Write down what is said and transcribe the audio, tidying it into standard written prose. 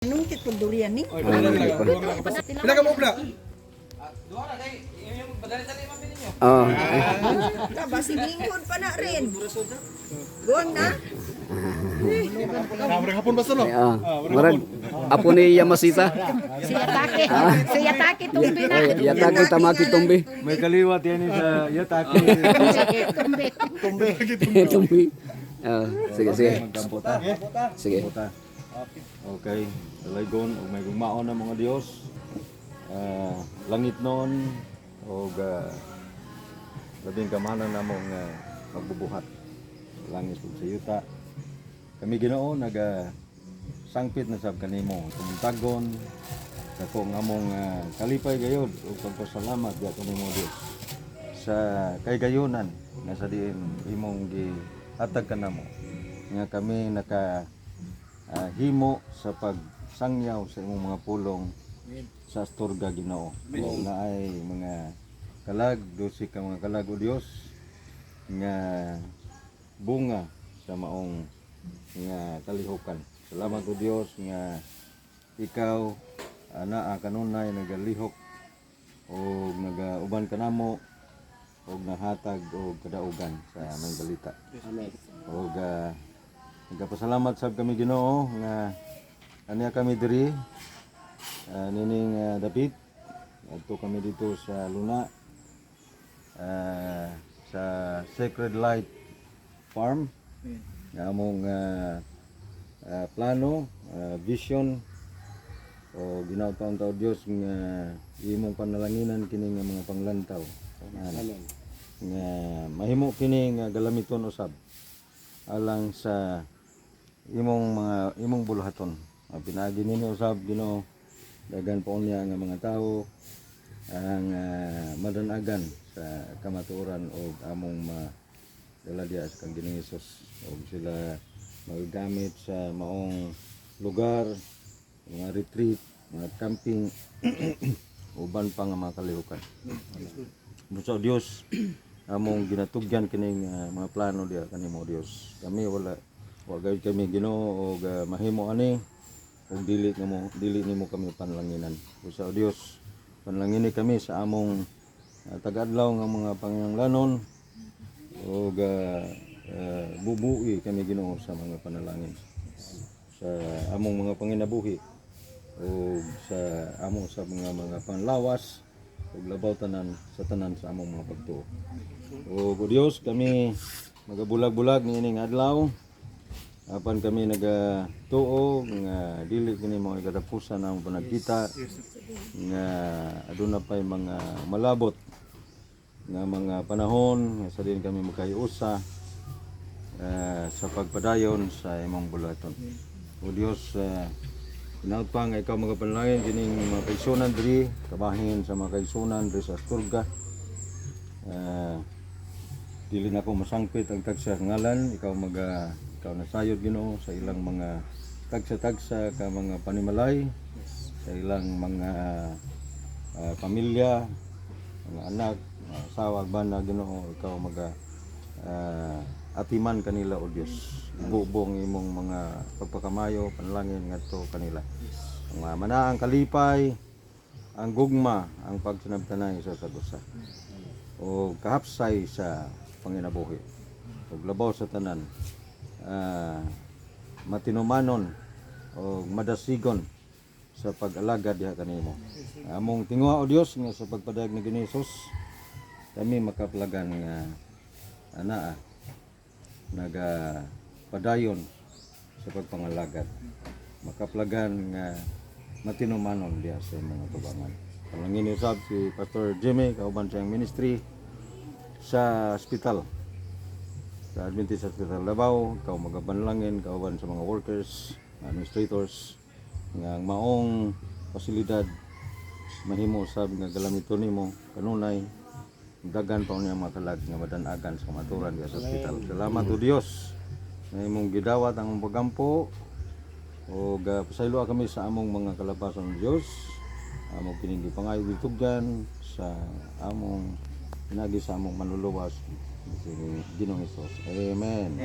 Nung kitong durian ni. Oy, padala lang. Pila ka mo pula? Duha na kay yung padali-dali man ninyo. Oh. Basi lingkod pa na rin. Guwang na. Namrang hapon ba solo? Marag apo ni Yamasita. Si Yataki tumbi na. Yataki tamaki tumbi. May kaliwat yan sa Yataki. Tumbi. Tumbi. Sige, sige. Magkamputa. Sige. Okay. Dalaygon ug may gugmaon na mga Dios. Langit noon og labing kamahanan namong magbubuhat. Langit ug sa yuta. Kami Ginoo naga sangpit na sab kanimo tumuntagon dako nga among kalipay gayud ug pagpasalamat ya kanimo Dios sa kaygayonan nga sa diin imong gihatag kanamo nga kami naka himo sa pagsangyaw sa imong mga pulong sa Astorga Ginoo. Na ay mga kalag, dosi ka mga kalag o Dios nga bunga sa maong nga kalihukan. Salamat o Dios nga ikaw anaa kanunay nagalihok o nagauban kanamo o nahatag o kadaugan sa among balita. Amen. O nagapasalamat sab kami Ginoo nga aniya kami diri nining David adto kami dito sa Luna sa Sacred Light Farm nga among plano vision o ginawtaon ta Dios nga imong panalanginan kini nga mga panglantaw nga mahimo kini nga galamiton usab alang sa imong buluhaton. Pinagi ninyo usab Ginoo dagan po niya nga mga tao ang madanagan sa kamatuoran o among dala diya sa kang Ginoong Hesus o sila magagamit sa maong lugar, mga retreat, mga camping uban pa nga mga kalihukan. Musa Dios among ginatugyan kining mga plano diya kanimo Dios. Kami wala gayud kami Ginoo og mahimo ani og dili nimo kami panlanginan. Musa Dios panlangini kami sa among taga-adlaw nga mga panginahanglanon og bubuhi kami Ginoo sa mga panalangin sa among mga panginabuhi o sa among sa mga panlawas ug labaw tanan sa among mga pagtuo. O Dios kami magabulag-bulag niining adlaw apan kami nagatuo nga dili kini mga katapusan ang panagkita nga aduna pay mga malabot nga mga panahon nga sa din kami makahiusa sa pagpadayon sa imong bulaton. O Dios inaut pa nga ikaw magapanalangin kining mga kaigsunan diri kabahin sa mga kaigsunan diri sa Astorga. Dili na ko masangpit ang tagsa ngalan ikaw nasayod Ginoo sa ilang mga tagsa-tagsa ka mga panimalay sa ilang mga pamilya, mga anak, asawa, bana Ginoo ikaw atiman kanila o Dios. Ibubong imong mga pagpakamayo panalangin ngadto kanila. Ang manaang kalipay, ang gugma, ang pagsanabtanay sa sagusa. O kahapsay sa panginabuhi. O labaw sa tanan. Matinumanon o madasigon sa pag-alaga diha kanimo. Among tinguha o Dios nga sa pagpadayag ni Ginoong Hesus kami makaplagan nga anaa padayon sa pagpangalagad. Makaplagan nga matinumanon diha sa mga tubangan. Panalangin usab si Pastor Jimmy kauban siyang ministry sa ospital. Sa Adventist Hospital Davao, ikaw magabanlangin, kauban sa mga workers, administrators, nga maong pasilidad, mahimo sab nga galamiton nimo kanunay, dagan pa niya mga kalag nga madanagan sa kamaturan sa ospital. Salamat o Dios na imong gidawat ang pagampo o pasaylo kami sa among mga kalabasan ng Dios, among pinindi pangayo ditugyan sa among pinagi sa among manluluwas. Ginoong Hesus. Amen.